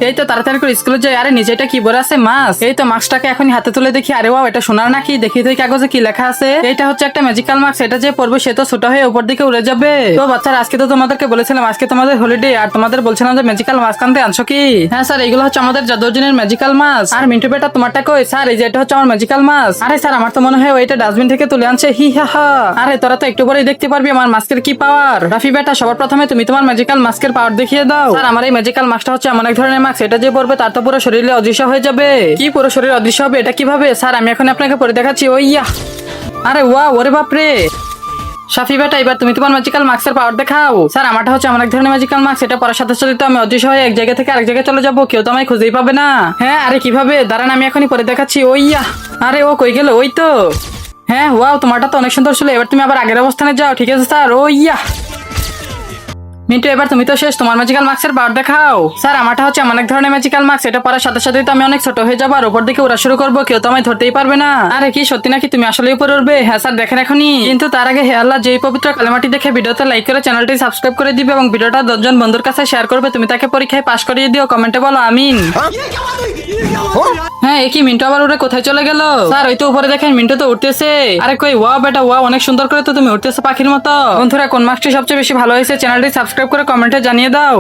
এই তো তাড়াতাড়ি করে স্কুলে যাই। আরে নিচে এটা কি বলে আছে? মাছ। এই তো মাছটাকে এখনই হাতে তুলে দেখি। আরে ওয়াও, এটা সোনার নাকি? দেখি তো এই কাগজে কি লেখা আছে। এটা হচ্ছে একটা ম্যাজিক্যাল মাস্ক। এটা যে পড়বে সে তো ছোট হয়ে উপর দিকে উড়ে যাবে। তো বাচ্চারা, আজকে তো তোমাদেরকে বলেছিলাম আজকে তোমাদের হলিডে, আর তোমাদের বলছিলাম যে ম্যাজিক্যাল মাস্ক আনতে। আনছো কি? হ্যাঁ স্যার, এগুলো হচ্ছে আমাদের জাদুজিনের ম্যাজিক্যাল মাস্ক। আর মিন্টু বেটা তোমারটা কই? স্যার এই যে এটা হচ্ছে আমার ম্যাজিক্যাল মাস্ক। আরে স্যার, আমার তো মনে হয় ওইটা ডাস্টবিন থেকে তুলে আনছে। হি হা হা। আরে তোরা তো একটু পরেই দেখতে পারবি আমার মাস্কের কি পাওয়ার। রাফি বেটা, সবার প্রথমে তুমি তোমার ম্যাজিক্যাল মাস্কের পাওয়ার দেখিয়ে দাও। স্যার, আমার এই ম্যাজিক্যাল মাস্কটা হচ্ছে এমন এক ধরনের মাস্ক, এটা যে পড়বে তার তো পুরো শরীরে অদৃশ্য হয়ে যাবে। কি পুরো শরীর অদৃশ্য হবে? এটা কিভাবে? স্যার আমি এখন আপনাকে পরে দেখাচ্ছি। ওইয়া, আরে ওয়াও, ওরে বাপরে। সাফি বেটা, এবার তুমি তোমার ম্যাজিক্যাল মাস্কের পাওয়ার দেখাও। স্যার আমারটা হচ্ছে এমন এক ধরনের ম্যাজিক্যাল মাস্ক, এটা পড়ার সাথে সাথে তো আমি অদৃশ্য হয়ে এক জায়গা থেকে আরেক জায়গায় চলে যাবো, কেউ তো আমায় খুঁজেই পাবে না। হ্যাঁ, আরে কিভাবে? দাঁড়ান আমি এখনই পরে দেখাচ্ছি। ওইয়া, আরে ও কই গেল? ওই তো। হ্যাঁ ওয়াও, তোমারটা তো অনেক সুন্দর ছিল। এবার তুমি আবার আগের অবস্থানে যাও। ঠিক আছে স্যার। ওইয়া, মিন্টু এবার তুমি তো শেষ, তোমার ম্যাজিক্যাল মাস্কের পাওয়ার দেখাও। স্যার আমারটা হচ্ছে এমন এক ধরনের ম্যাজিক্যাল মাস্ক, এটা পড়ার সাথে সাথেই তো আমি অনেক ছোট হয়ে যাবো আর উপর দিকে উড়া শুরু করবো, কেউ তো আমায় ধরতেই পারবে না। আরে কি সত্যি নাকি? তুমি আসলে উপরে উঠবে? হ্যাঁ স্যার, দেখেন এখনই। কিন্তু তার আগে হে আল্লাহ, যেই পবিত্র কালেমাটি দেখে ভিডিওতে লাইক করে চ্যানেলটি সাবস্ক্রাইব করে দিবে এবং ভিডিওটা 10 জন বন্ধুর কাছে শেয়ার করবে। তুমি তাকে পরীক্ষায় পাশ করিয়ে দিও, কমেন্টে বলো আমিন। হ্যাঁ, একই মিন্টু আবার উড়ে কোথায় চলে গেল? স্যার ওই তো উপরে দেখেন, মিন্টু তো উঠতেছে। আরে কই? ওয়াও বেটা ওয়াও, অনেক সুন্দর করে তো তুমি উঠতেছো পাখির মতো। বন্ধুরা, কোন মাস্কটি সবচেয়ে বেশি ভালো হয়েছে চ্যানেলটি সাবস্ক্রাইব করে কমেন্টে জানিয়ে দাও।